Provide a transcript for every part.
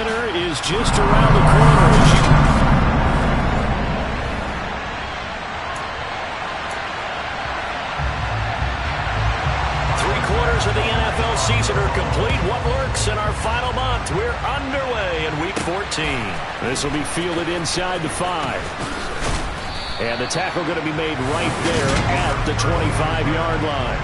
winner is just around the corner. Three-quarters of the NFL season are complete. What works in our final month? We're underway in Week 14. This will be fielded inside the 5. And the tackle going to be made right there at the 25-yard line.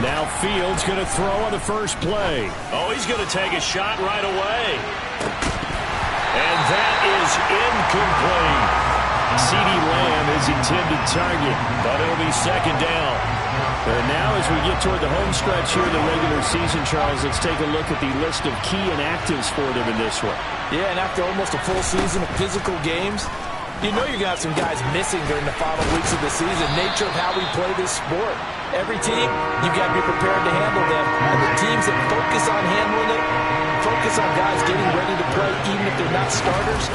Now Fields going to throw on the first play. Oh, he's going to take a shot right away. And that is incomplete. CeeDee Lamb is intended target, but it'll be second down. And now as we get toward the home stretch here in the regular season, Charles, let's take a look at the list of key inactives for them in this one. Yeah, and after almost a full season of physical games, you know you're going to have some guys missing during the final weeks of the season. Nature of how we play this sport. Every team, you've got to be prepared to handle them. And the teams that focus on handling it, focus on guys getting ready to play even if they're not starters,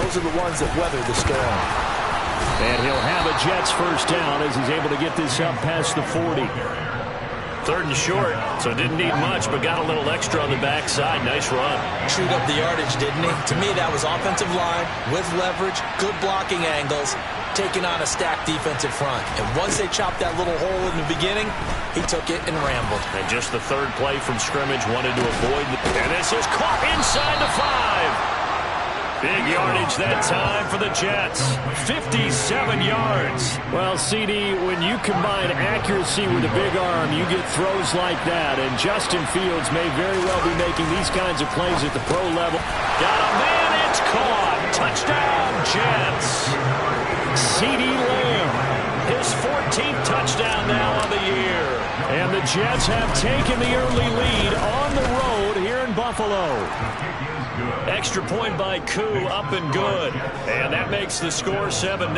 those are the ones that weather the storm. And he'll have a Jets first down as he's able to get this up past the 40. Third and short, so didn't need much, but got a little extra on the backside. Nice run. Chewed up the yardage, didn't he? To me, that was offensive line with leverage, good blocking angles, taking on a stacked defensive front. And once they chopped that little hole in the beginning, he took it and rambled. And just the third play from scrimmage, wanted to avoid. And this is caught inside the 5. Big yardage that time for the Jets. 57 yards. Well, CD, when you combine accuracy with a big arm, you get throws like that. And Justin Fields may very well be making these kinds of plays at the pro level. Got a man, it's caught. Touchdown, Jets. CeeDee Lamb, his 14th touchdown now on the year. And the Jets have taken the early lead on the road here in Buffalo. Extra point by Koo, up and good. And that makes the score 7-0.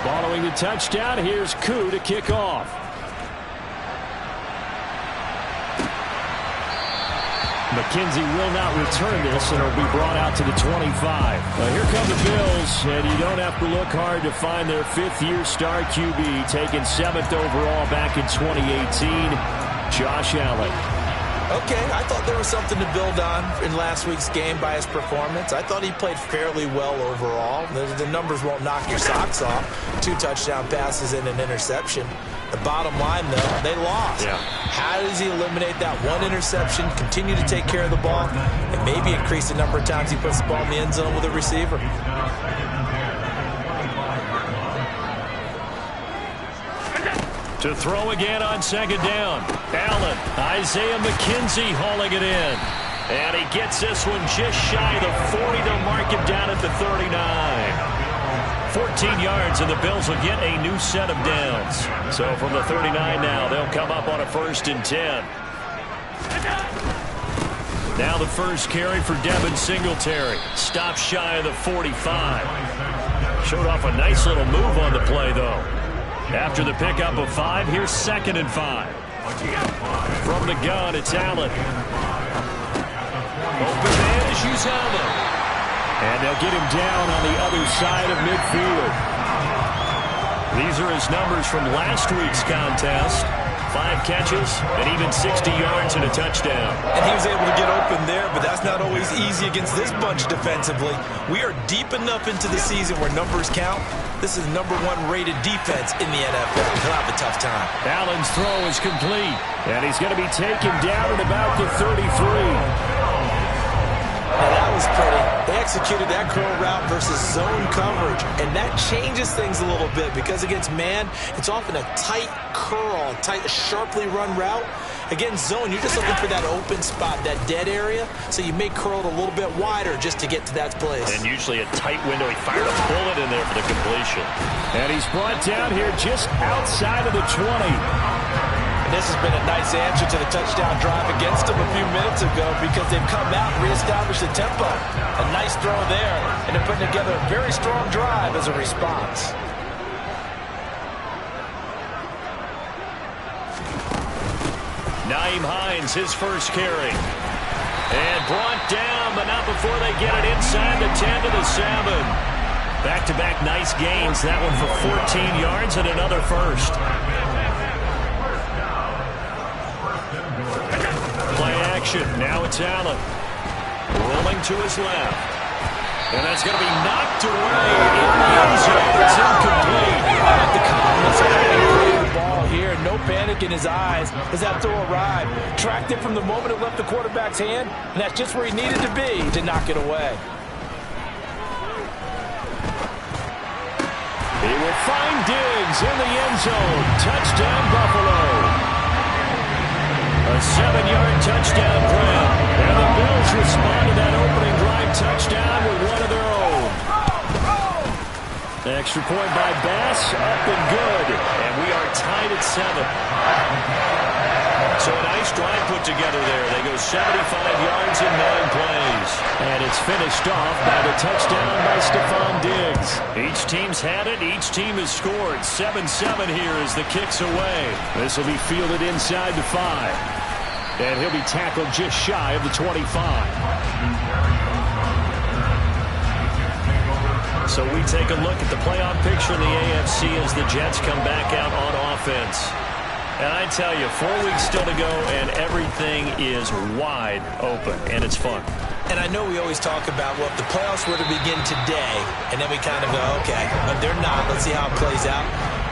Following the touchdown, here's Koo to kick off. McKenzie will not return this, and it'll be brought out to the 25. Here come the Bills, and you don't have to look hard to find their fifth-year star QB, taken 7th overall back in 2018, Josh Allen. Okay, I thought there was something to build on in last week's game by his performance. I thought he played fairly well overall. The numbers won't knock your socks off. 2 touchdown passes and an interception. The bottom line, though, they lost. Yeah. How does he eliminate that one interception, continue to take care of the ball, and maybe increase the number of times he puts the ball in the end zone with a receiver? To throw again on second down. Allen, Isaiah McKenzie hauling it in. And he gets this one just shy of the 40. They'll mark him down at the 39. 14 yards, and the Bills will get a new set of downs. So from the 39 now, they'll come up on a 1st and 10. Now the first carry for Devin Singletary. Stop shy of the 45. Showed off a nice little move on the play, though. After the pickup of 5, here's 2nd and 5. From the gun, it's Allen. Open man is Uzomah. And they'll get him down on the other side of midfield. These are his numbers from last week's contest. 5 catches and even 60 yards and a touchdown. And he was able to get open there, but that's not always easy against this bunch defensively. We are deep enough into the season where numbers count. This is #1 rated defense in the NFL. He'll have a tough time. Allen's throw is complete, and he's going to be taken down at about the 33. Now that was pretty. They executed that curl route versus zone coverage, and that changes things a little bit because against man, it's often a tight curl, tight, sharply run route. Against zone, you're just looking for that open spot, that dead area, so you may curl it a little bit wider just to get to that place. And usually a tight window. He fired a bullet in there for the completion. And he's brought down here just outside of the 20. And this has been a nice answer to the touchdown drive against them a few minutes ago because they've come out and reestablished the tempo. A nice throw there, and they're putting together a very strong drive as a response. Nyheim Hines, his first carry. And brought down, but not before they get it inside the 10 to the 7. Back-to-back nice gains. That one for 14 yards and another first. Play action. Now it's Allen. Rolling to his left. And that's going to be knocked away in the end zone. It's incomplete. The calmness of having played the ball here. No panic in his eyes as that throw arrived. Tracked it from the moment it left the quarterback's hand, and that's just where he needed to be to knock it away. He will find Diggs in the end zone. Touchdown, Buffalo. A 7-yard touchdown grab. And the Bills respond to that opening drive touchdown with one of their own. Extra point by Bass, up and good. And we are tied at 7. So a nice drive put together there. They go 75 yards in 9 plays. And it's finished off by the touchdown by Stephon Diggs. Each team's had it. Each team has scored. 7-7 here as the kick's away. This will be fielded inside the 5. And he'll be tackled just shy of the 25. So we take a look at the playoff picture in the AFC as the Jets come back out on offense. And I tell you, 4 weeks still to go, and everything is wide open, and it's fun. And I know we always talk about, well, if the playoffs were to begin today, and then we kind of go, okay, but they're not. Let's see how it plays out.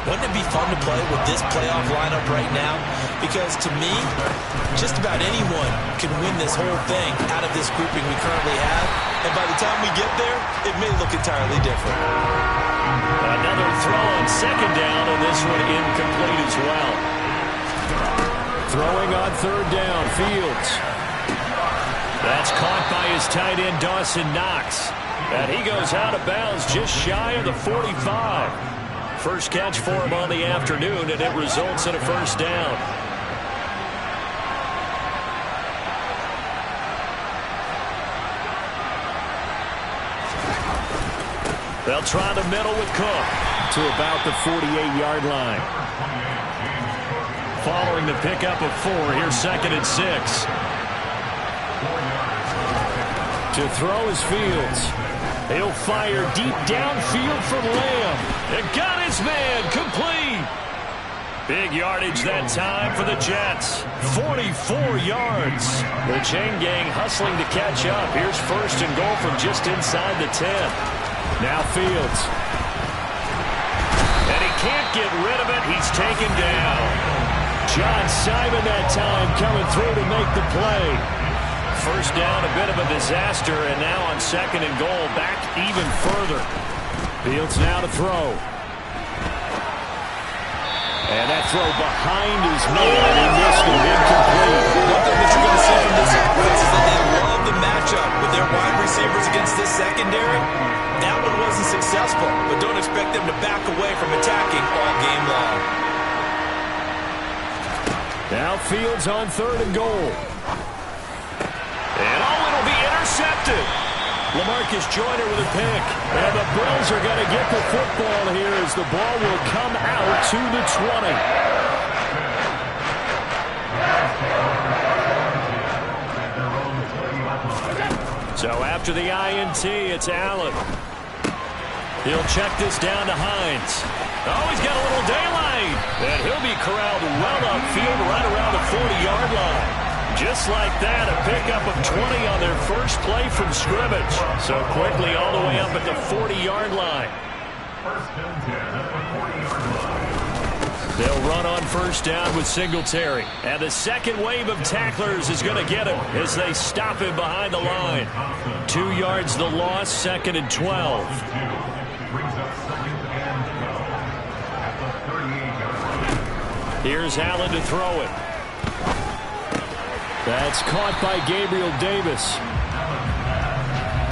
Wouldn't it be fun to play with this playoff lineup right now? Because to me, just about anyone can win this whole thing out of this grouping we currently have. And by the time we get there, it may look entirely different. Another throw on second down, and this one incomplete as well. Throwing on third down, Fields. That's caught by his tight end, Dawson Knox. And he goes out of bounds just shy of the 45. First catch for him on the afternoon, and it results in a first down. They'll try the middle with Cook to about the 48-yard line. Following the pickup of 4, here's 2nd and 6. To throw is Fields. He'll fire deep downfield from Lamb. It got his man complete. Big yardage that time for the Jets. 44 yards. The chain gang hustling to catch up. Here's 1st and goal from just inside the 10. Now Fields. And he can't get rid of it. He's taken down. John Simon that time coming through to make the play. First down, a bit of a disaster, and now on 2nd and goal, back even further. Fields now to throw. And that throw behind his man, he missed it, incomplete. One thing that you're going to see from this offense is that they love the matchup with their wide receivers against this secondary. That one wasn't successful, but don't expect them to back away from attacking all game long. Now Fields on 3rd and goal. And it'll be intercepted. LaMarcus Joyner with a pick. And the Bills are going to get the football here as the ball will come out to the 20. So after the INT, it's Allen. He'll check this down to Hines. Oh, he's got a little daylight. And he'll be corralled well upfield right around the 40-yard line. Just like that, a pickup of 20 on their first play from scrimmage. So quickly all the way up at the 40-yard line. They'll run on first down with Singletary. And the second wave of tacklers is going to get him as they stop him behind the line. 2 yards the loss, 2nd and 12. Here's Allen to throw it. That's caught by Gabriel Davis.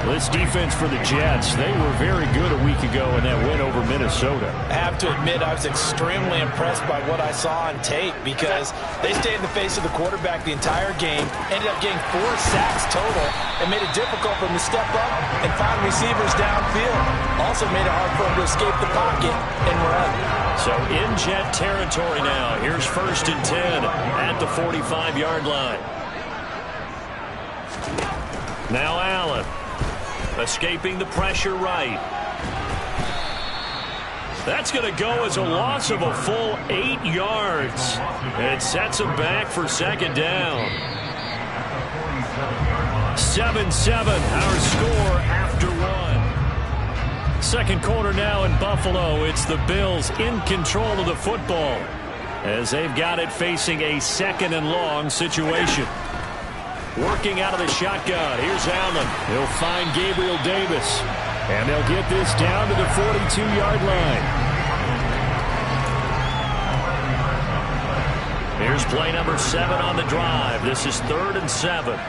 This defense for the Jets, they were very good a week ago in that win over Minnesota. I have to admit, I was extremely impressed by what I saw on tape because they stayed in the face of the quarterback the entire game, ended up getting 4 sacks total, and made it difficult for them to step up and find receivers downfield. Also made it hard for them to escape the pocket and run. So in Jet territory now. Here's 1st and 10 at the 45-yard line. Now Allen. Escaping the pressure right. That's going to go as a loss of a full 8 yards. It sets them back for second down. 7-7, our score after one. Second quarter now in Buffalo. It's the Bills in control of the football as they've got it facing a second and long situation. Working out of the shotgun. Here's Allen. He'll find Gabriel Davis. And they'll get this down to the 42-yard line. Here's play number 7 on the drive. This is 3rd and 7.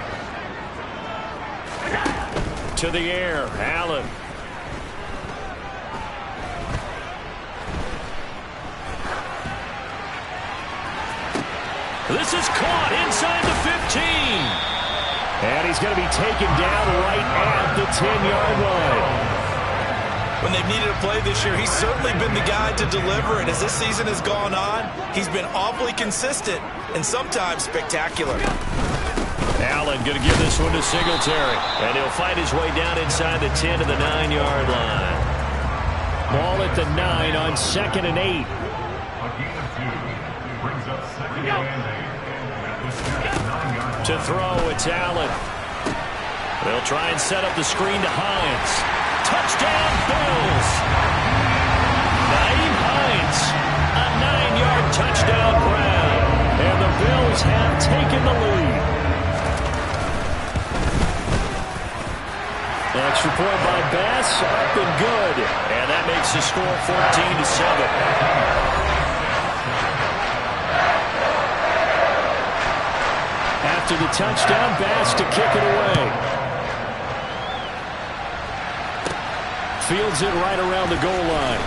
To the air, Allen. This is caught inside the 15. And he's going to be taken down right at the 10-yard line. When they've needed a play this year, he's certainly been the guy to deliver. And as this season has gone on, he's been awfully consistent and sometimes spectacular. Allen going to give this one to Singletary. And he'll fight his way down inside the 10 to the 9-yard line. Ball at the 9 on 2nd and 8. To throw, it's Allen. They'll try and set up the screen to Hines. Touchdown, Bills! Nyheim Hines, a 9-yard touchdown grab. And the Bills have taken the lead. Extra point by Bass, up and good. And that makes the score 14-7. After the touchdown, Bass to kick it away. Fields it right around the goal line.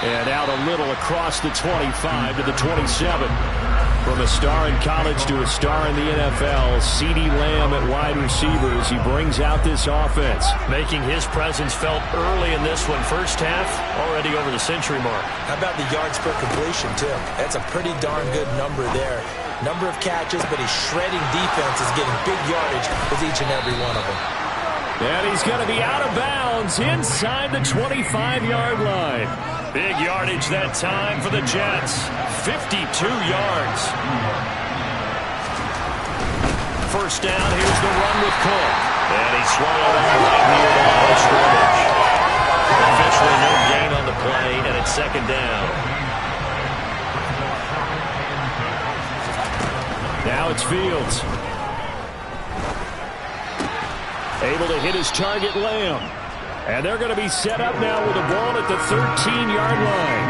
And out a little across the 25 to the 27. From a star in college to a star in the NFL, CeeDee Lamb at wide receiver as he brings out this offense. Making his presence felt early in this one. First half, already over the century mark. How about the yards per completion, too? That's a pretty darn good number there. Number of catches, but he's shredding defenses, getting big yardage with each and every one of them. And he's going to be out of bounds inside the 25-yard line. Big yardage that time for the Jets. 52 yards. First down, here's the run with Cook. And he swallowed up right near the line of scrimmage. Officially no gain on the play, and it's second down. Now it's Fields. Able to hit his target, Lamb. And they're going to be set up now with the ball at the 13-yard line.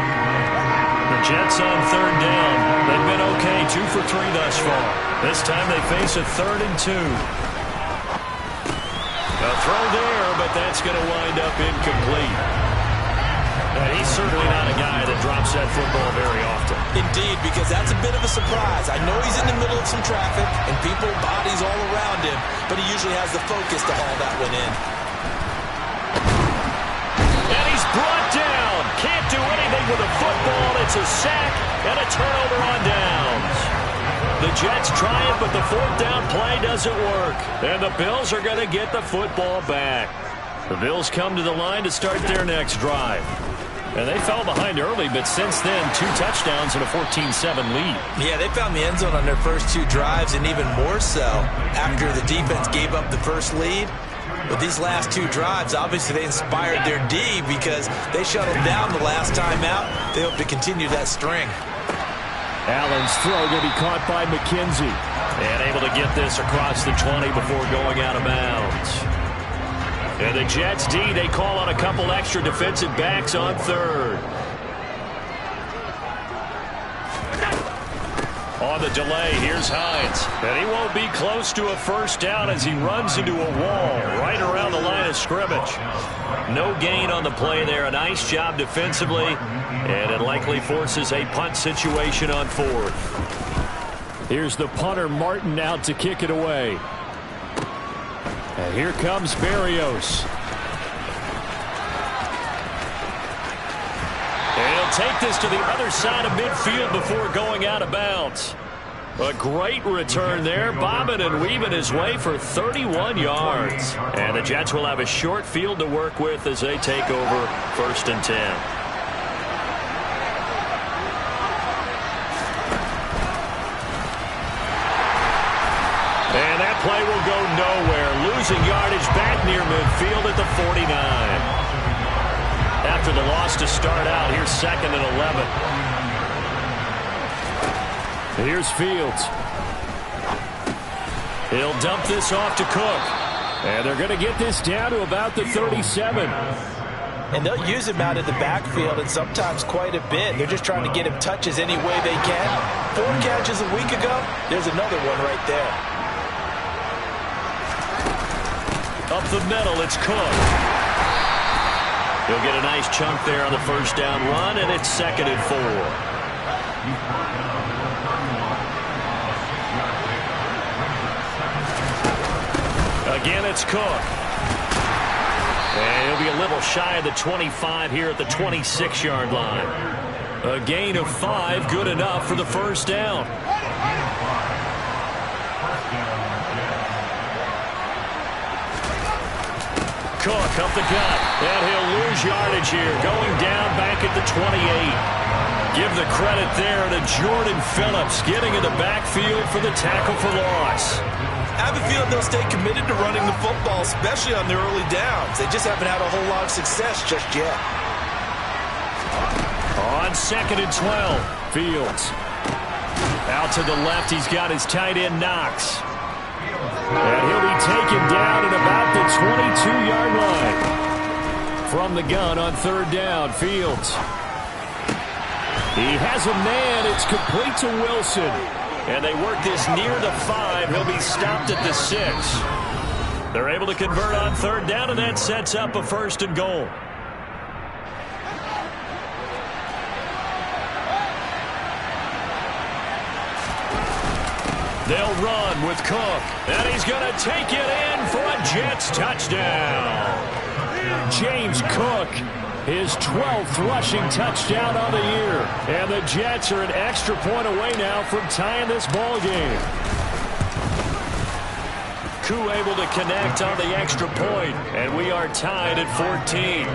The Jets on third down. They've been okay, 2 for 3 thus far. This time they face a 3rd and 2. A throw there, but that's going to wind up incomplete. And he's certainly not a guy that drops that football very often. Indeed, because that's a bit of a surprise. I know he's in the middle of some traffic and people, bodies all around him, but he usually has the focus to haul that one in. And he's brought down. Can't do anything with a football. It's a sack and a turnover on downs. The Jets try it, but the 4th down play doesn't work. And the Bills are going to get the football back. The Bills come to the line to start their next drive. And they fell behind early, but since then, 2 touchdowns and a 14-7 lead. Yeah, they found the end zone on their first 2 drives, and even more so after the defense gave up the first lead. But these last 2 drives, obviously they inspired their D because they shut them down the last time out. They hope to continue that string. Allen's throw going to be caught by McKenzie. And able to get this across the 20 before going out of bounds. And the Jets D, they call on a couple extra defensive backs on third. On the delay, here's Hines. And he won't be close to a first down as he runs into a wall right around the line of scrimmage. No gain on the play there. A nice job defensively. And it likely forces a punt situation on 4th. Here's the punter, Martin, out to kick it away. And here comes Berrios. And he'll take this to the other side of midfield before going out of bounds. A great return there, bobbing and weaving his way for 31 yards. And the Jets will have a short field to work with as they take over 1st and 10. And that play will go nowhere, losing yardage back near midfield at the 49. After the loss to start out, here's 2nd and 11. Here's Fields. He'll dump this off to Cook. And they're going to get this down to about the 37. And they'll use him out in the backfield, and sometimes quite a bit. They're just trying to get him touches any way they can. 4 catches a week ago, there's another one right there. Up the middle, it's Cook. He'll get a nice chunk there on the 1st down run, and it's 2nd and 4. Again, it's Cook. And he'll be a little shy of the 25 here at the 26-yard line. A gain of 5, good enough for the 1st down. Cook up the gut, and he'll lose yardage here, going down back at the 28. Give the credit there to Jordan Phillips, getting in the backfield for the tackle for loss. I have a feeling they'll stay committed to running the football, especially on their early downs. They just haven't had a whole lot of success just yet. On 2nd and 12, Fields. Out to the left, he's got his tight end, Knox. And he'll be taken down at about the 22-yard line. From the gun on 3rd down, Fields. He has a man. It's complete to Wilson. And they work this near the 5. He'll be stopped at the 6. They're able to convert on 3rd down, and that sets up a 1st and goal. They'll run with Cook, and he's going to take it in for a Jets touchdown. James Cook, his 12th rushing touchdown on the year. And the Jets are an extra point away now from tying this ball game. Koo able to connect on the extra point, and we are tied at 14.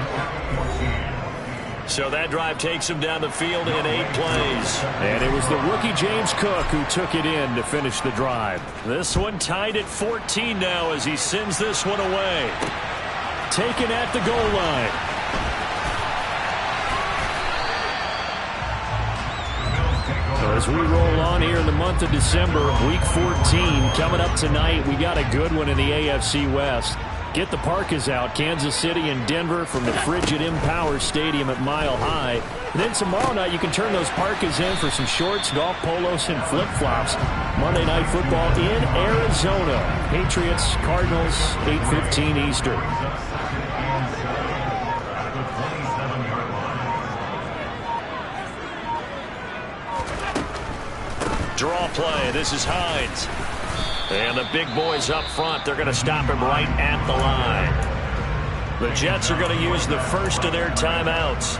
So that drive takes him down the field in 8 plays. And it was the rookie James Cook who took it in to finish the drive. This one tied at 14 now as he sends this one away. Taken at the goal line. So as we roll on here in the month of December, week 14 coming up tonight, we got a good one in the AFC West. Get the parkas out, Kansas City and Denver from the frigid Empower Stadium at Mile High. And then tomorrow night you can turn those parkas in for some shorts, golf polos, and flip-flops. Monday Night Football in Arizona. Patriots, Cardinals, 8:15 Eastern. Draw play. This is Hines. And the big boys up front, they're going to stop him right at the line. The Jets are going to use the first of their timeouts.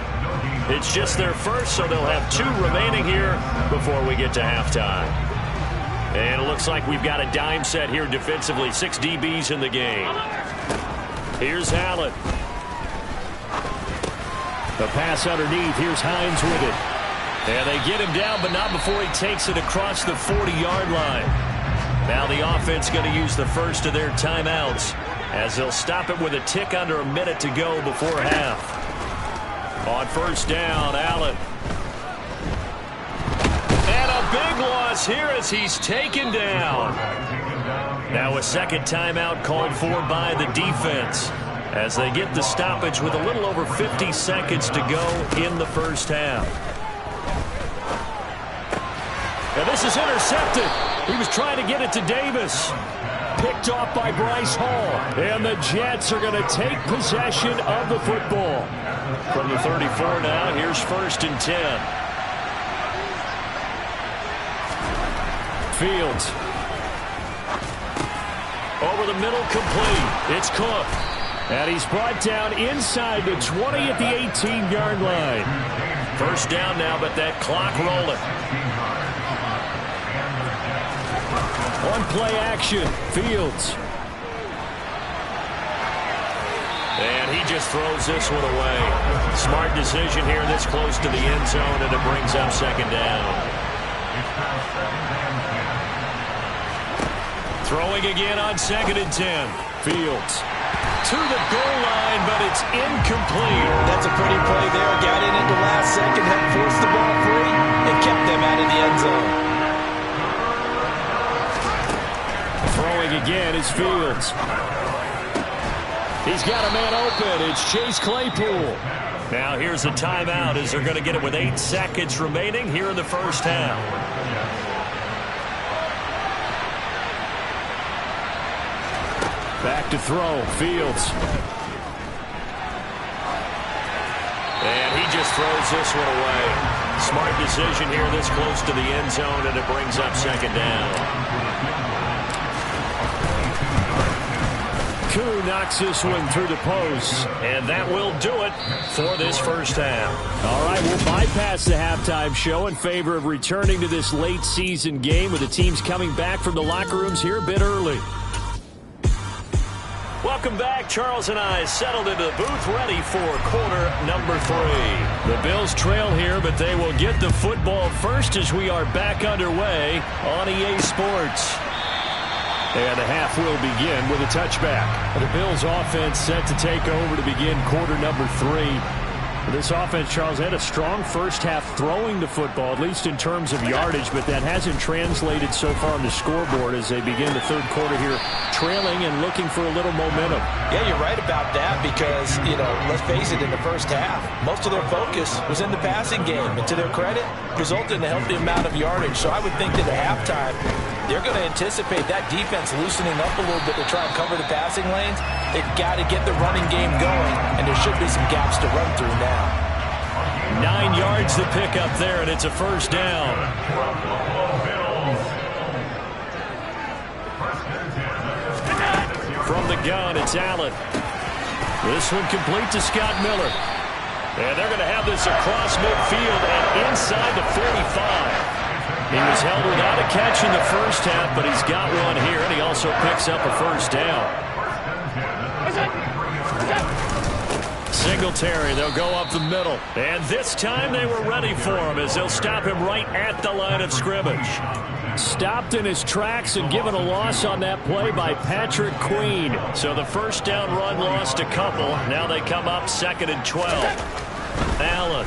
It's just their first, so they'll have 2 remaining here before we get to halftime. And it looks like we've got a dime set here defensively. 6 DBs in the game. Here's Allen. The pass underneath. Here's Hines with it. And they get him down, but not before he takes it across the 40-yard line. Now the offense going to use the first of their timeouts as they'll stop it with a tick under a minute to go before half. On 1st down, Allen. And a big loss here as he's taken down. Now a second timeout called for by the defense as they get the stoppage with a little over 50 seconds to go in the first half. And this is intercepted. He was trying to get it to Davis. Picked off by Bryce Hall. And the Jets are going to take possession of the football. From the 34 now, here's 1st and 10. Fields. Over the middle, complete. It's Cook. And he's brought down inside the 20 at the 18-yard line. 1st down now, but that clock rolling. On play action, Fields. And he just throws this one away. Smart decision here this close to the end zone, and it brings up second down. Throwing again on 2nd and 10. Fields to the goal line, but it's incomplete. That's a pretty play there. Got in at the last second, helped force the ball free, and kept them out of the end zone. Throwing again is Fields. He's got a man open. It's Chase Claypool. Now here's a timeout as they're going to get it with 8 seconds remaining here in the first half. Back to throw, Fields. And he just throws this one away. Smart decision here this close to the end zone, and it brings up second down. Koo knocks this one through the post, and that will do it for this first half. All right, we'll bypass the halftime show in favor of returning to this late season game with the teams coming back from the locker rooms here a bit early. Welcome back. Charles and I settled into the booth ready for quarter number 3. The Bills trail here, but they will get the football first as we are back underway on EA Sports. And the half will begin with a touchback. The Bills offense set to take over to begin quarter number 3. This offense, Charles, had a strong first half throwing the football, at least in terms of yardage, but that hasn't translated so far on the scoreboard as they begin the third quarter here, trailing and looking for a little momentum. Yeah, you're right about that because, let's face it, in the first half, most of their focus was in the passing game. And to their credit, resulted in a healthy amount of yardage. So I would think that at halftime, they're going to anticipate that defense loosening up a little bit to try and cover the passing lanes. They've got to get the running game going, and there should be some gaps to run through now. 9 yards to pick up there, and it's a first down. From the gun, it's Allen. This one complete to Scott Miller. And they're going to have this across midfield and inside the 45. He was held without a catch in the first half, but he's got one here, and he also picks up a first down. Singletary, they'll go up the middle. And this time they were ready for him as they'll stop him right at the line of scrimmage. Stopped in his tracks and given a loss on that play by Patrick Queen. So the first down run lost a couple. Now they come up 2nd and 12. Allen.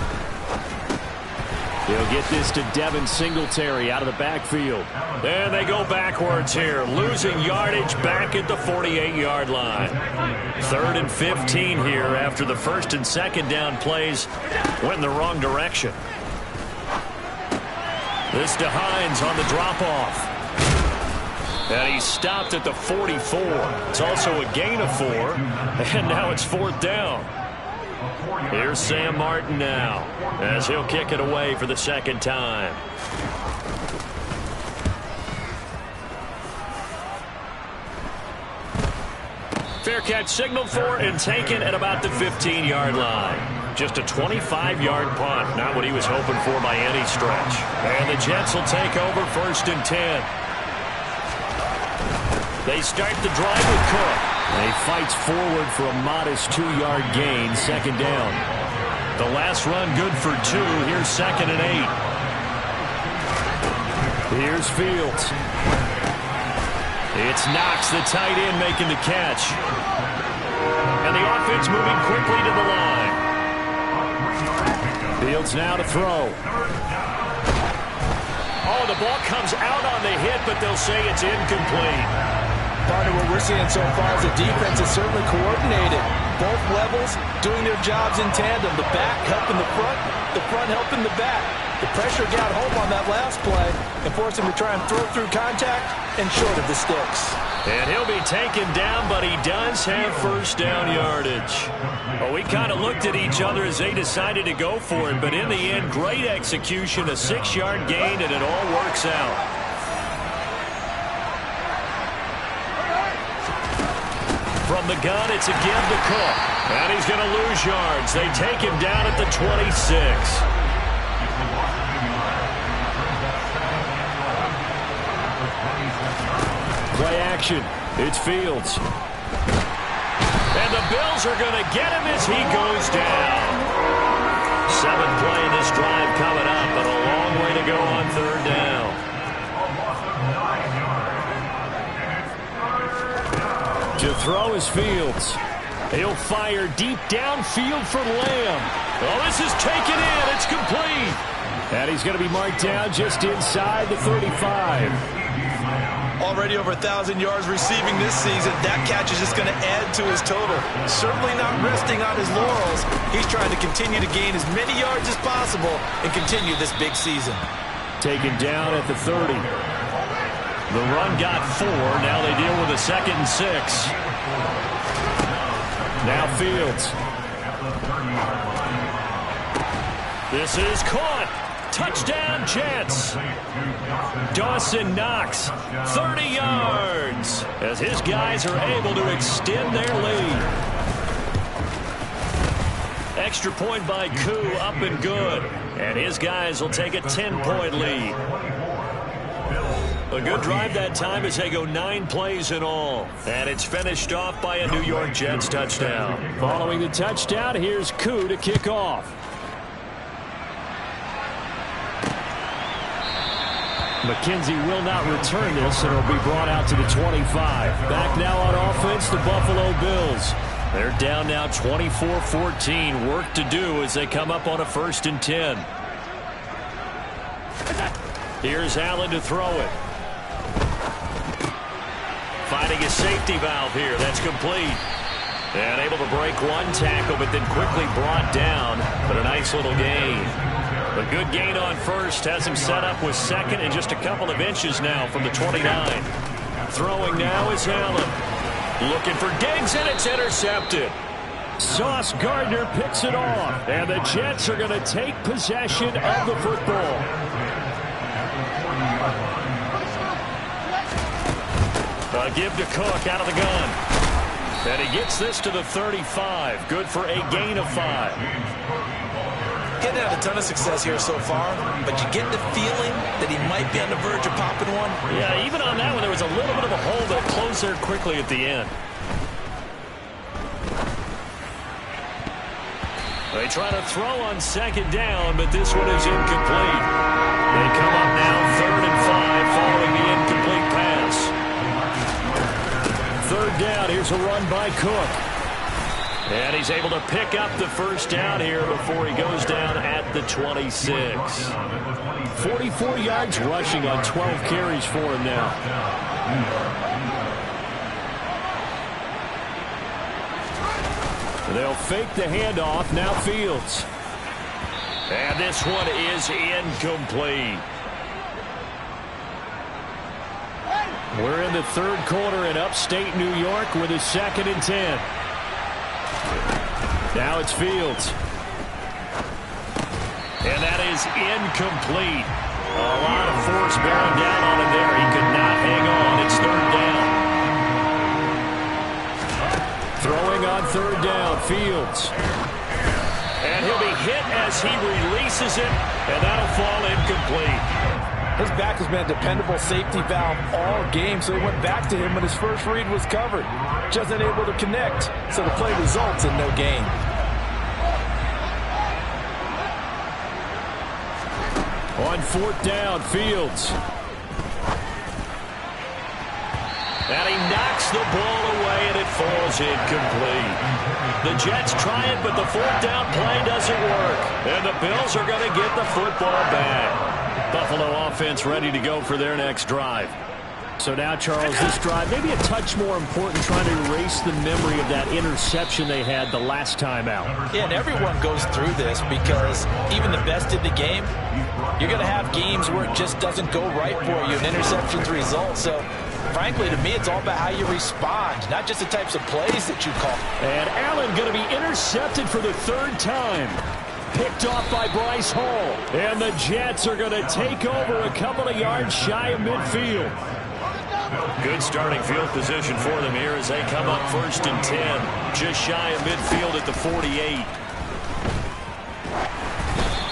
He'll get this to Devin Singletary out of the backfield. And they go backwards here, losing yardage back at the 48-yard line. 3rd and 15 here after the first and second down plays went in the wrong direction. This to Hines on the drop-off. And he's stopped at the 44. It's also a gain of 4. And now it's 4th down. Here's Sam Martin now as he'll kick it away for the second time. Fair catch signaled for and taken at about the 15-yard line. Just a 25-yard punt, not what he was hoping for by any stretch. And the Jets will take over 1st and 10. They start the drive with Cook. And he fights forward for a modest 2-yard gain, second down. The last run good for 2. Here's 2nd and 8. Here's Fields. It's Knox, the tight end, making the catch. And the offense moving quickly to the line. Fields now to throw. Oh, the ball comes out on the hit, but they'll say it's incomplete. Part of what we're seeing so far is the defense is certainly coordinated. Both levels doing their jobs in tandem. The back helping the front helping the back. The pressure got home on that last play and forced him to try and throw through contact and short of the sticks. And he'll be taken down, but he does have first down yardage. Well, we kind of looked at each other as they decided to go for it, but in the end, great execution, a 6-yard gain, and it all works out. From the gun, it's a give to Cook. And he's going to lose yards. They take him down at the 26. play action. It's Fields. And the Bills are going to get him as he goes down. 7th play in this drive coming up, but a long way to go on 3rd down. To throw is Fields. He'll fire deep downfield for Lamb. Oh, this is taken in. It's complete. And he's going to be marked down just inside the 35. Already over 1,000 yards receiving this season. That catch is just going to add to his total. Certainly not resting on his laurels. He's trying to continue to gain as many yards as possible and continue this big season. Taken down at the 30. The run got 4. Now they deal with a 2nd and 6. Now Fields. This is caught. Touchdown, Jets. Dawson Knox, 30 yards, as his guys are able to extend their lead. Extra point by Koo, up and good. And his guys will take a 10-point lead. A good drive that time as they go 9 plays in all. And it's finished off by a New York Jets touchdown. Following the touchdown, here's Koo to kick off. McKenzie will not return this, and it'll be brought out to the 25. Back now on offense, the Buffalo Bills. They're down now 24-14. Work to do as they come up on a 1st and 10. Here's Allen to throw it. Finding a safety valve here. That's complete. And able to break one tackle, but then quickly brought down. But a nice little gain. A good gain on 1st has him set up with 2nd and just a couple of inches now from the 29. Throwing now is Allen. Looking for Diggs, and it's intercepted. Sauce Gardner picks it off, and the Jets are going to take possession of the football. A give to Cook out of the gun. And he gets this to the 35. Good for a gain of 5. Getting had a ton of success here so far, but you get the feeling that he might be on the verge of popping one. Yeah, even on that one, there was a little bit of a hole, but it closed there quickly at the end. They try to throw on 2nd down, but this one is incomplete. They come up now 3rd and 5 following the incomplete pass. 3rd down, here's a run by Cook. And he's able to pick up the 1st down here before he goes down at the 26. 44 yards rushing on 12 carries for him now. They'll fake the handoff. Now Fields. And this one is incomplete. We're in the 3rd quarter in upstate New York with a 2nd and 10. Now it's Fields. And that is incomplete. A lot of force bearing down on him there. He could not hang on. It's 3rd down. Throwing on 3rd down, Fields. And he'll be hit as he releases it, and that'll fall incomplete. His back has been a dependable safety valve all game, so he went back to him when his first read was covered. Just unable to connect, so the play results in no gain. On 4th down, Fields. And he knocks the ball away, and it falls incomplete. The Jets try it, but the 4th down play doesn't work. And the Bills are going to get the football back. Buffalo offense ready to go for their next drive. So now, Charles, this drive maybe a touch more important, trying to erase the memory of that interception they had the last time out. Yeah, and everyone goes through this because even the best in the game, you're going to have games where it just doesn't go right for you, and interceptions result. So, frankly, to me, it's all about how you respond, not just the types of plays that you call. And Allen going to be intercepted for the 3rd time. Picked off by Bryce Hall. And the Jets are going to take over a couple of yards shy of midfield. Good starting field position for them here as they come up 1st and 10. Just shy of midfield at the 48.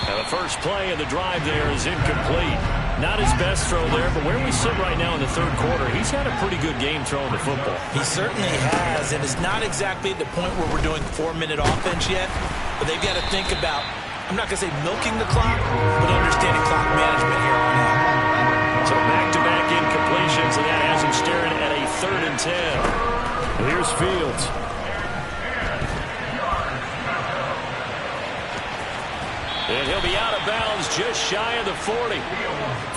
Now the first play of the drive there is incomplete. Not his best throw there, but where we sit right now in the third quarter, he's had a pretty good game throwing the football. He certainly has, and it's not exactly at the point where we're doing 4-minute offense yet, but they've got to think about, I'm not going to say milking the clock, but understanding clock management here on out. So back-to-back incompletions, and that has him staring at a 3rd and 10. Here's Fields. And he'll be out of bounds just shy of the 40.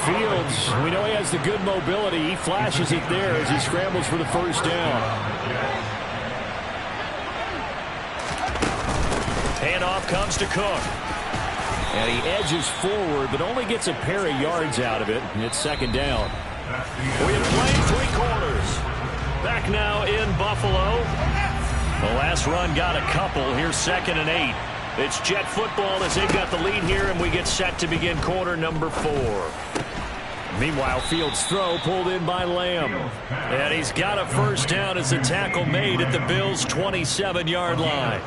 Fields, we know he has the good mobility. He flashes it there as he scrambles for the first down. Handoff comes to Cook. And he edges forward, but only gets a pair of yards out of it. And it's 2nd down. We have played 3 quarters. Back now in Buffalo. The last run got a couple. Here's 2nd and 8. It's Jet football as they've got the lead here, and we get set to begin quarter number 4. Meanwhile, Fields' throw pulled in by Lamb. And he's got a first down as the tackle made at the Bills' 27-yard line.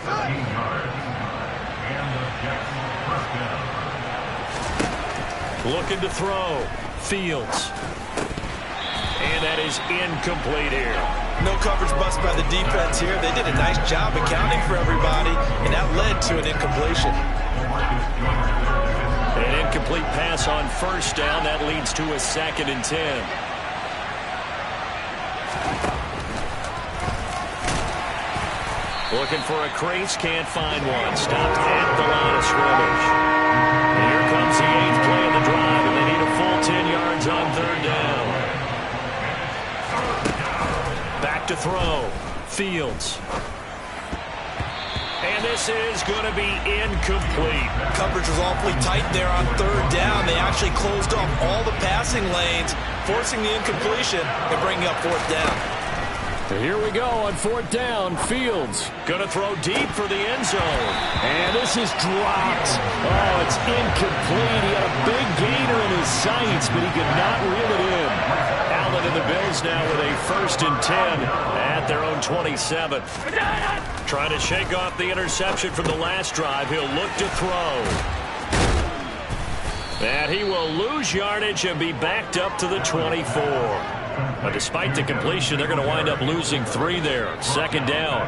Looking to throw. Fields. And that is incomplete here. No coverage bust by the defense here. They did a nice job accounting for everybody, and that led to an incompletion. An incomplete pass on first down. That leads to a 2nd and 10. Looking for a crease, can't find one. Stopped at the line of scrimmage. And here comes the 8th play of the drive, and they need a full 10 yards on 3rd down. Back to throw. Fields. And this is going to be incomplete. Coverage was awfully tight there on 3rd down. They actually closed off all the passing lanes, forcing the incompletion and bringing up 4th down. Here we go on 4th down. Fields going to throw deep for the end zone. And this is dropped. Oh, it's incomplete. He had a big gainer in his sights, but he could not reel it in. Allen and the Bills now with a 1st and 10 at their own 27. Trying to shake off the interception from the last drive. He'll look to throw. And he will lose yardage and be backed up to the 24. But despite the completion, they're going to wind up losing 3 there. 2nd down.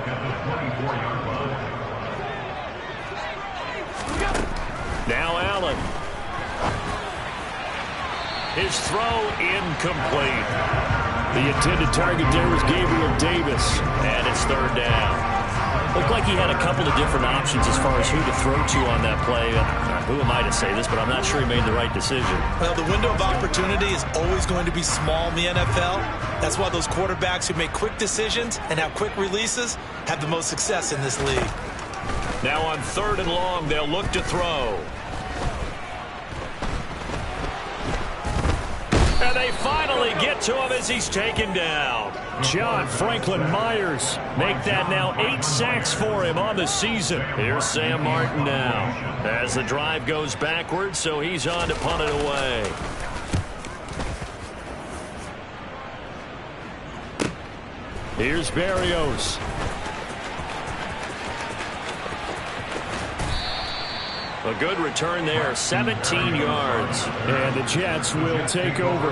Now Allen. His throw incomplete. The intended target there was Gabriel Davis. And it's 3rd down. Looked like he had a couple of different options as far as who to throw to on that play. Who am I to say this, but I'm not sure he made the right decision. Well, the window of opportunity is always going to be small in the NFL. That's why those quarterbacks who make quick decisions and have quick releases have the most success in this league. Now on 3rd and long, they'll look to throw. And they finally get to him as he's taken down. John Franklin Myers make that now 8 sacks for him on the season. Here's Sam Martin now as the drive goes backwards, so he's on to punt it away. Here's Berrios. A good return there, 17 yards. And the Jets will take over.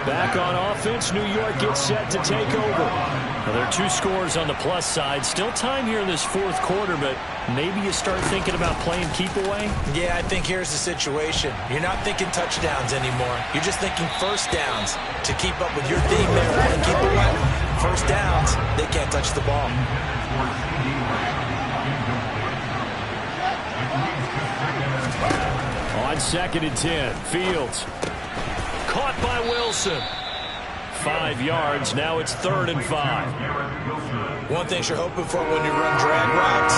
Back on offense, New York gets set to take over. Well, there are 2 scores on the plus side. Still time here in this 4th quarter, but maybe you start thinking about playing keep away? Yeah, I think here's the situation. You're not thinking touchdowns anymore. You're just thinking first downs to keep up with your theme there. Playing keep away. First downs, they can't touch the ball. On 2nd and 10, Fields. Caught by Wilson. 5 yards. Now it's 3rd and 5. One thing you're hoping for when you run drag routes,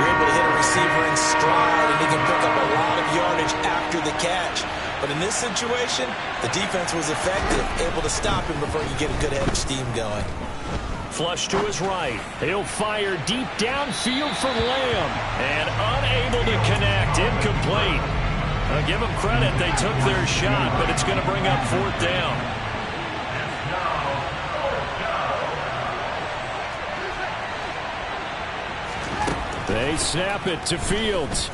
you're able to hit a receiver in stride, and he can pick up a lot of yardage after the catch. But in this situation, the defense was effective, able to stop him before you get a good head of steam going. Flush to his right. He'll fire deep downfield for Lamb. And unable to connect. Incomplete. I'll give them credit. They took their shot, but it's going to bring up 4th down. They snap it to Fields.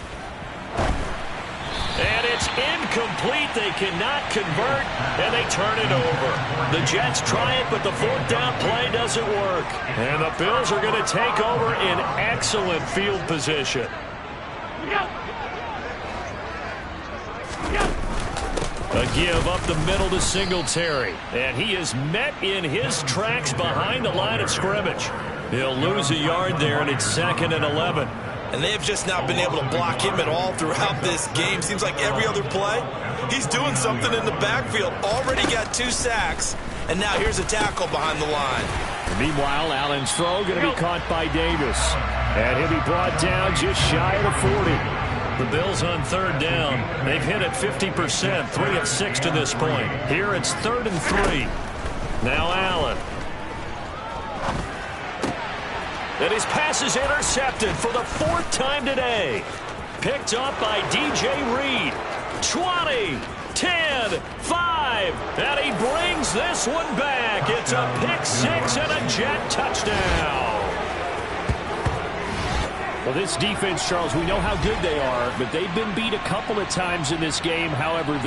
And it's incomplete. incomplete. They cannot convert, and they turn it over. The Jets try it, but the fourth down play doesn't work. And the Bills are going to take over in excellent field position. A give up the middle to Singletary. And he is met in his tracks behind the line of scrimmage. He'll lose a yard there, and it's 2nd and 11. And they've just not been able to block him at all throughout this game. Seems like every other play, he's doing something in the backfield. Already got 2 sacks, and now here's a tackle behind the line. Meanwhile, Allen's throw going to be caught by Davis. And he'll be brought down just shy of the 40. The Bills on 3rd down. They've hit it 50%, 3 of 6 to this point. Here it's 3rd and 3. Now Allen. And his pass is intercepted for the 4th time today. Picked up by DJ Reed. 20, 10, 5. And he brings this one back. It's a pick 6 and a Jet touchdown. Well, this defense, Charles, we know how good they are, but they've been beat a couple of times in this game. However,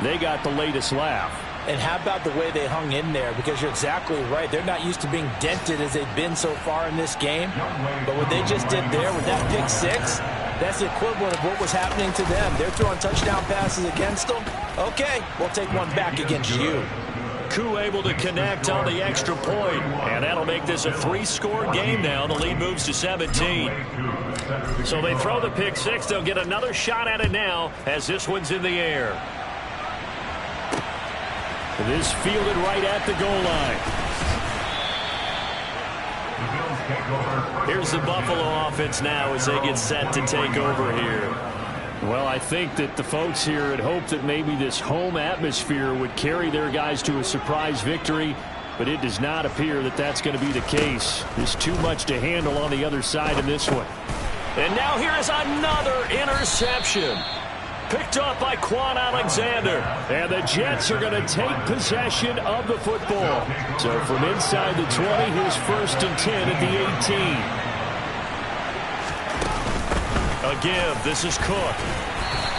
they got the latest laugh. And how about the way they hung in there? Because you're exactly right. They're not used to being dented as they've been so far in this game. But what they just did there with that pick 6, that's the equivalent of what was happening to them. They're throwing touchdown passes against them. Okay, we'll take one back against you. Koo able to connect on the extra point, and that'll make this a 3-score game now. The lead moves to 17. So they throw the pick 6. They'll get another shot at it now as this one's in the air. This fielded right at the goal line. Here's the Buffalo offense now as they get set to take over here. Well, I think that the folks here had hoped that maybe this home atmosphere would carry their guys to a surprise victory, but it does not appear that that's going to be the case. There's too much to handle on the other side of this one. And now here is another interception. Picked up by Quan Alexander. And the Jets are going to take possession of the football. So from inside the 20, here's 1st and 10 at the 18. A give. This is Cook.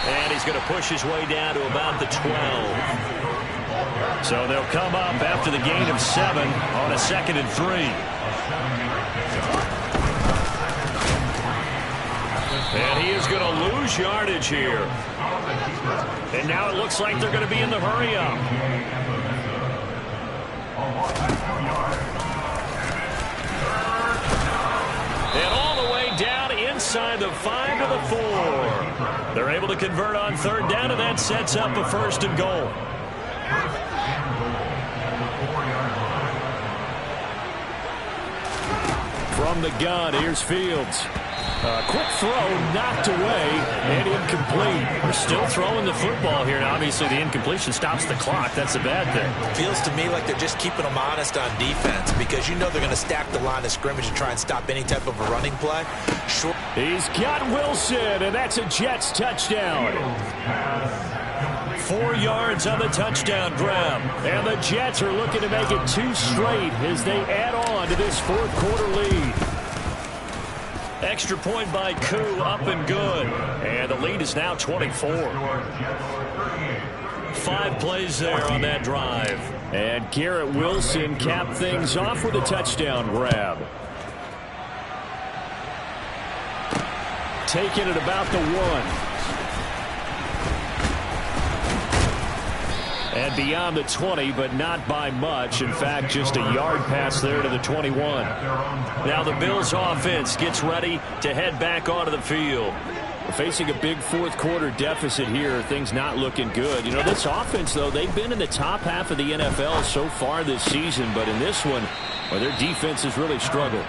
And he's going to push his way down to about the 12. So they'll come up after the gain of 7 on a 2nd and 3. And he is going to lose yardage here. And now it looks like they're going to be in the hurry-up. And all the way down inside the 5 to the 4. They're able to convert on 3rd down, and that sets up a 1st and goal. From the gun, here's Fields. Quick throw, knocked away, and incomplete. We're still throwing the football here. Now, obviously, the incompletion stops the clock. That's a bad thing. Feels to me like they're just keeping them honest on defense because you know they're going to stack the line of scrimmage and try and stop any type of a running play. Sure. He's got Wilson, and that's a Jets touchdown. 4 yards on the touchdown grab. And the Jets are looking to make it 2 straight as they add on to this 4th quarter lead. Extra point by Koo, up and good. And the lead is now 24. 5 plays there on that drive. And Garrett Wilson capped things off with a touchdown grab. Taking it about the 1. And beyond the 20, but not by much. In fact, just a yard pass there to the 21. Now the Bills offense gets ready to head back onto the field. We're facing a big 4th quarter deficit here. Things not looking good. You know, this offense, though, they've been in the top half of the NFL so far this season. But in this one, well, their defense has really struggled.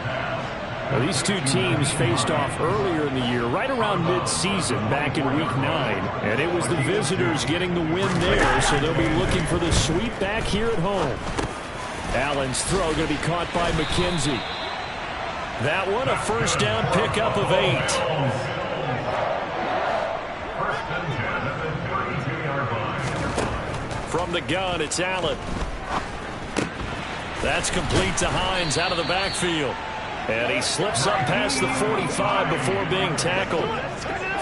Now, these two teams faced off earlier in the year, right around mid-season, back in Week 9. And it was the visitors getting the win there, so they'll be looking for the sweep back here at home. Allen's throw going to be caught by McKenzie. That one, a 1st down pickup of 8. From the gun, it's Allen. That's complete to Hines out of the backfield. And he slips up past the 45 before being tackled.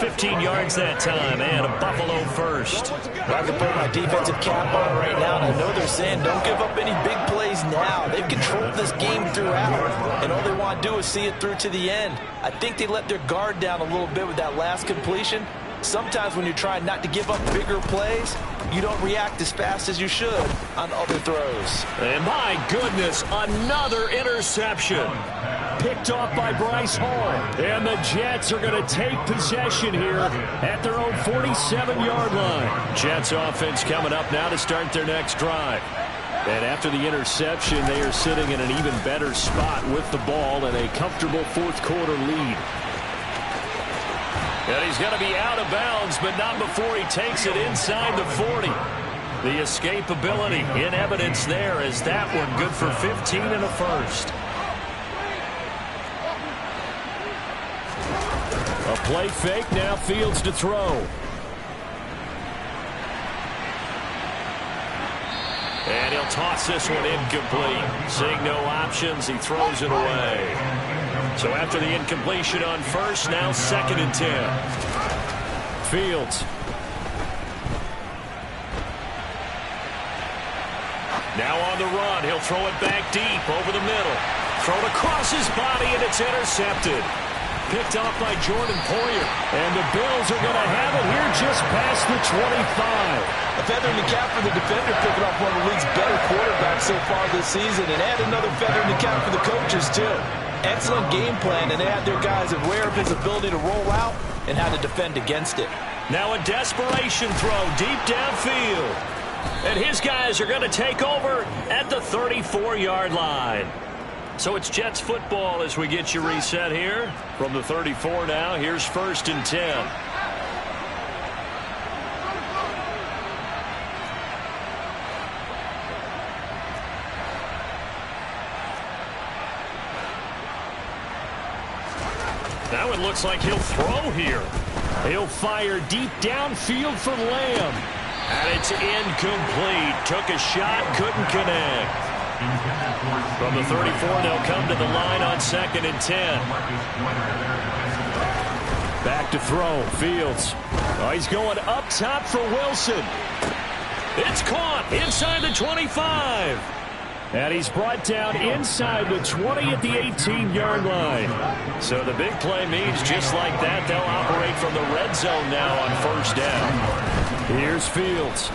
15 yards that time, and a Buffalo first. I can put my defensive cap on right now, and I know they're saying don't give up any big plays now. They've controlled this game throughout, and all they want to do is see it through to the end. I think they let their guard down a little bit with that last completion. Sometimes when you're trying not to give up bigger plays, you don't react as fast as you should on other throws. And my goodness, another interception. Picked off by Bryce Hall. And the Jets are going to take possession here at their own 47-yard line. Jets offense coming up now to start their next drive. And after the interception, they are sitting in an even better spot with the ball and a comfortable fourth-quarter lead. And he's going to be out of bounds, but not before he takes it inside the 40. The escapability in evidence there as that one good for 15 and a first. A play fake, now Fields to throw. And he'll toss this one incomplete. Seeing no options, he throws it away. So after the incompletion on first, now 2nd and 10. Fields. Now on the run, he'll throw it back deep over the middle. Thrown across his body, and it's intercepted. Picked off by Jordan Poyer. And the Bills are going to have it here just past the 25. A feather in the cap for the defender, picking off one of the league's better quarterbacks so far this season. And add another feather in the cap for the coaches, too. Excellent game plan, and they had their guys aware of his ability to roll out and how to defend against it. Now a desperation throw deep downfield. And his guys are going to take over at the 34-yard line. So it's Jets football as we get you reset here. From the 34 now, here's 1st and 10. Now it looks like he'll throw here. He'll fire deep downfield for Lamb. And it's incomplete. Took a shot, couldn't connect. From the 34, they'll come to the line on 2nd and 10. Back to throw, Fields. Oh, he's going up top for Wilson. It's caught inside the 25. And he's brought down inside the 20 at the 18-yard line. So the big play means just like that, they'll operate from the red zone now on 1st down. Here's Fields.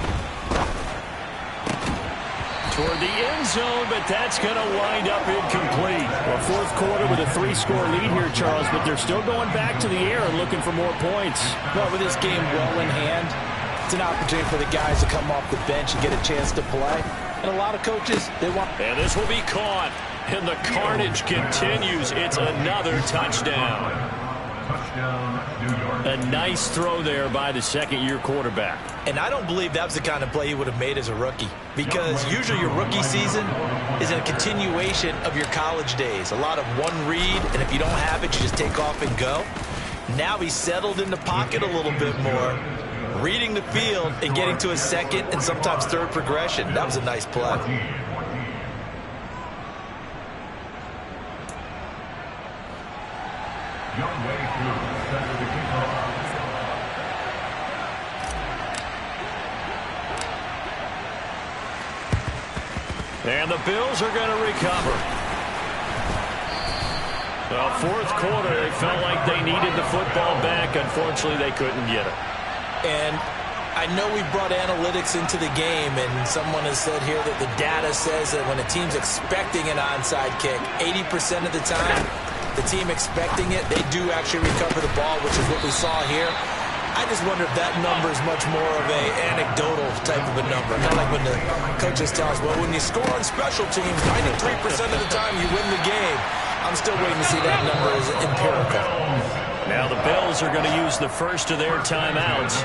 Toward the end zone, but that's going to wind up incomplete. Well, 4th quarter with a 3-score lead here, Charles, but they're still going back to the air and looking for more points. Well, with this game well in hand, it's an opportunity for the guys to come off the bench and get a chance to play. And a lot of coaches, they want... And this will be caught, and the carnage continues. It's another touchdown. A nice throw there by the 2nd-year quarterback. And I don't believe that was the kind of play he would have made as a rookie, because usually your rookie season is a continuation of your college days. A lot of one read, and if you don't have it, you just take off and go. Now he's settled in the pocket a little bit more, reading the field and getting to his 2nd and sometimes 3rd progression. That was a nice play. And the Bills are going to recover. Well, 4th quarter, they felt like they needed the football back. Unfortunately, they couldn't get it. And I know we brought analytics into the game, and someone has said here that the data says that when a team's expecting an onside kick, 80% of the time, the team expecting it, they do actually recover the ball, which is what we saw here. I just wonder if that number is much more of a anecdotal type of a number. Kind of like when the coaches tell us, well, when you score on special teams, 93% of the time you win the game. I'm still waiting to see that number as empirical. Now the Bills are going to use the first of their timeouts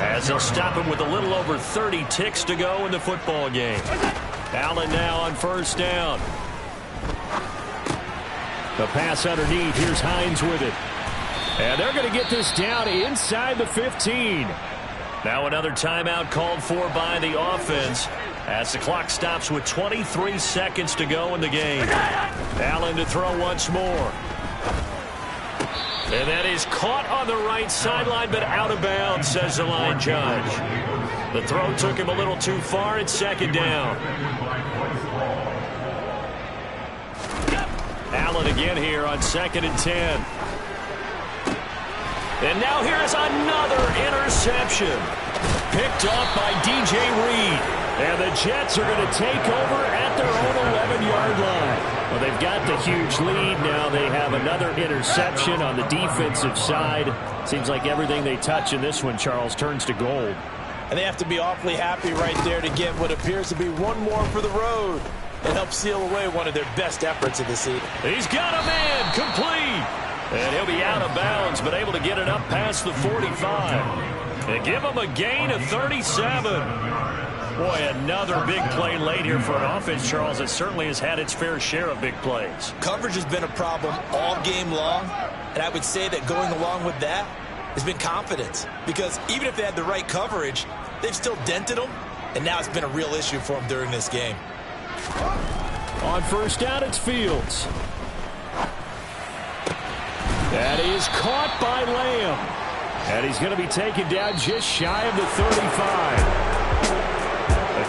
as they'll stop it with a little over 30 ticks to go in the football game. Allen now on 1st down. The pass underneath. Here's Hines with it. And they're going to get this down inside the 15. Now another timeout called for by the offense As the clock stops with 23 seconds to go in the game. Allen to throw once more. And that is caught on the right sideline, but out of bounds, says the line judge. The throw took him a little too far. It's second down. Allen again here on 2nd and 10. And now here's another interception. Picked off by DJ Reed. And the Jets are going to take over at their own 11-yard line. Well, they've got the huge lead. Now they have another interception on the defensive side. Seems like everything they touch in this one, Charles, turns to gold. And they have to be awfully happy right there to get what appears to be one more for the road and help seal away one of their best efforts of the season. He's got a man complete. And he'll be out of bounds, but able to get it up past the 45. They give him a gain of 37. Boy, another big play late here for an offense, Charles, that certainly has had its fair share of big plays. Coverage has been a problem all game long, and I would say that going along with that has been confidence. Because even if they had the right coverage, they've still dented them, and now it's been a real issue for them during this game. On first down, it's Fields. That is caught by Lamb. And he's going to be taken down just shy of the 35.